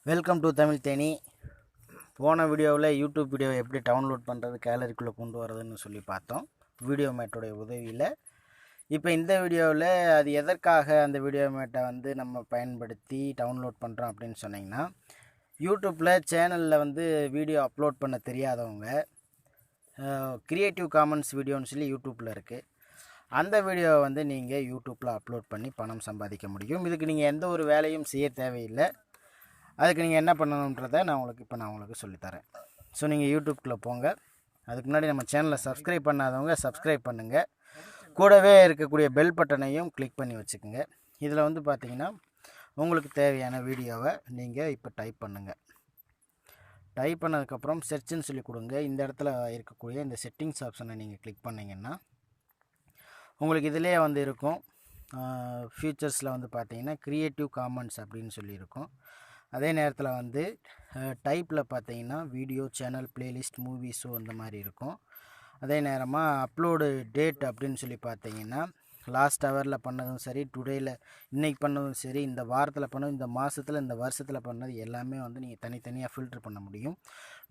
Welcome to Tamil Theni. போன வீடியோவில் YouTube video எப்படி டவுன்லோட் பண்ணுறது, கேலரிக்குள்ளே கொண்டு வரதுன்னு சொல்லி பார்த்தோம் வீடியோ மேட்டோடைய உதவியில். இப்போ இந்த வீடியோவில் அது எதற்காக அந்த வீடியோ மேட்டை நம்ம பயன்படுத்தி டவுன்லோட் பண்ணுறோம் அப்படின்னு சொன்னிங்கன்னா, யூடியூப்பில் சேனலில் வீடியோ அப்லோட் பண்ண தெரியாதவங்க கிரியேட்டிவ் காமன்ஸ் வீடியோன்னு சொல்லி யூடியூப்பில் இருக்குது. அந்த வீடியோவை நீங்கள் யூடியூப்பில் அப்லோட் பண்ணி பணம் சம்பாதிக்க முடியும். இதுக்கு நீங்கள் எந்த ஒரு வேலையும் செய்ய தேவையில்லை. அதுக்கு நீங்கள் என்ன பண்ணணுன்றதை நான் உங்களுக்கு சொல்லித்தரேன். ஸோ நீங்கள் யூடியூப்குள்ளே போங்க. அதுக்கு முன்னாடி நம்ம சேனலை சப்ஸ்கிரைப் பண்ணாதவங்க சப்ஸ்கிரைப் பண்ணுங்கள். கூடவே இருக்கக்கூடிய பெல் பட்டனையும் கிளிக் பண்ணி வச்சுக்கோங்க. இதில் பார்த்தீங்கன்னா உங்களுக்கு தேவையான வீடியோவை நீங்கள் இப்போ டைப் பண்ணுங்கள். டைப் பண்ணதுக்கப்புறம் செர்ச்சுன்னு சொல்லி கொடுங்க. இந்த இடத்துல இருக்கக்கூடிய இந்த செட்டிங்ஸ் ஆப்ஷனை நீங்கள் கிளிக் பண்ணிங்கன்னா உங்களுக்கு இதிலே இருக்கும். ஃபியூச்சர்ஸில் பார்த்தீங்கன்னா கிரியேட்டிவ் காமன்ஸ் அப்படின்னு சொல்லியிருக்கும். அதே நேரத்தில் டைப்பில் பார்த்தீங்கன்னா video, channel, playlist, movie, show அந்த மாதிரி இருக்கும். அதே நேரமாக அப்லோடு டேட் அப்படின்னு சொல்லி பார்த்தீங்கன்னா லாஸ்ட் ஹவரில் பண்ணதும் சரி, டுடேயில் இன்றைக்கி பண்ணதும் சரி, இந்த வாரத்தில் பண்ணதும், இந்த மாதத்தில், இந்த வருஷத்தில் பண்ணது எல்லாமே நீங்கள் தனித்தனியாக ஃபில்ட்ரு பண்ண முடியும்.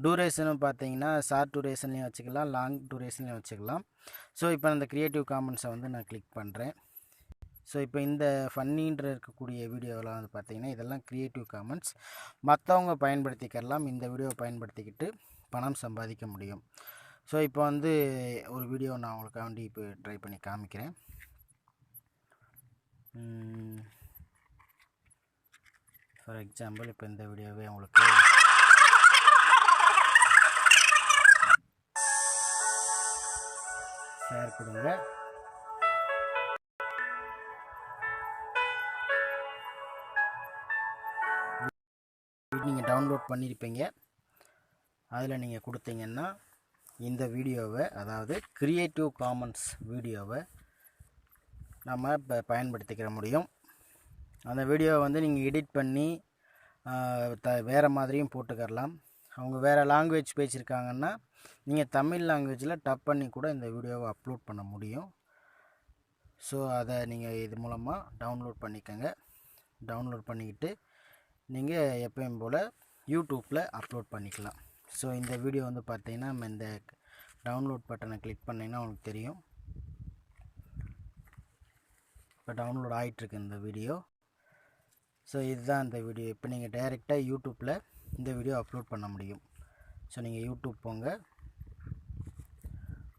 டூரேஷனும் பார்த்தீங்கன்னா ஷார்ட் டூரேஷன்லேயும் வச்சுக்கலாம், லாங் டூரேஷன்லேயும் வச்சுக்கலாம். ஸோ இப்போ அந்த க்ரியேட்டிவ் காமன்ஸை நான் கிளிக் பண்ணுறேன். ஸோ இப்போ இந்த ஃபன்னின்ற இருக்கக்கூடிய வீடியோவில் பார்த்தீங்கன்னா இதெல்லாம் க்ரியேட்டிவ் காமன்ஸ், மற்றவங்க பயன்படுத்திக்கலாம். இந்த வீடியோவை பயன்படுத்திக்கிட்டு பணம் சம்பாதிக்க முடியும். ஸோ இப்போ ஒரு வீடியோ நான் உங்களுக்காண்டி இப்போ ட்ரை பண்ணி காமிக்கிறேன். ஃபார் எக்ஸாம்பிள் இப்போ இந்த வீடியோவே உங்களுக்கு ஷேர் கொடுங்க. நீங்கள் டவுன்லோட் பண்ணியிருப்பீங்க. அதில் நீங்கள் கொடுத்தீங்கன்னா இந்த வீடியோவை, அதாவது கிரியேட்டிவ் காமன்ஸ் வீடியோவை நம்ம இப்போ பயன்படுத்திக்கிற முடியும். அந்த வீடியோவை நீங்கள் எடிட் பண்ணி வேறு மாதிரியும் போட்டுக்கரலாம். அவங்க வேறு லாங்குவேஜ் பேசியிருக்காங்கன்னா நீங்கள் தமிழ் லாங்குவேஜில் டப் பண்ணி கூட இந்த வீடியோவை அப்லோட் பண்ண முடியும். ஸோ அதை நீங்கள் இது மூலமாக டவுன்லோட் பண்ணிக்கோங்க. டவுன்லோட் பண்ணிக்கிட்டு நீங்கள் எப்பயும் போல் யூடியூப்பில் அப்லோட் பண்ணிக்கலாம். ஸோ இந்த வீடியோ பார்த்தீங்கன்னா நம்ம இந்த டவுன்லோட் பட்டனை கிளிக் பண்ணிங்கன்னா உங்களுக்கு தெரியும். இப்போ டவுன்லோட் ஆகிட்டுருக்கு இந்த வீடியோ. ஸோ இதுதான் இந்த வீடியோ. இப்போ நீங்கள் டைரெக்டாக யூடியூப்பில் இந்த வீடியோ அப்லோட் பண்ண முடியும். ஸோ நீங்கள் யூடியூப் போங்க,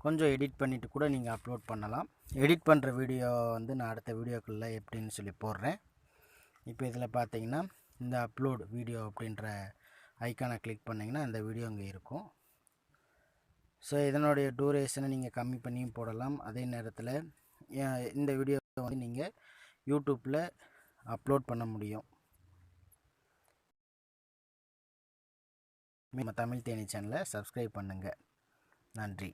கொஞ்சம் எடிட் பண்ணிவிட்டு கூட நீங்கள் அப்லோட் பண்ணலாம். எடிட் பண்ணுற வீடியோ நான் அடுத்த வீடியோக்குள்ளே எப்படின்னு சொல்லி போடுறேன். இப்போ இதில் பார்த்தீங்கன்னா இந்த அப்லோட் வீடியோ அப்படின்ற ஐக்கானை கிளிக் பண்ணிங்கன்னா இந்த வீடியோ இங்கே இருக்கும். ஸோ இதனுடைய டூரேஷனை நீங்கள் கம்மி பண்ணியும் போடலாம். அதே நேரத்தில் இந்த வீடியோ நீங்கள் யூடியூப்பில் அப்லோட் பண்ண முடியும். நம்ம தமிழ் தேனி சேனலை சப்ஸ்கிரைப் பண்ணுங்கள். நன்றி.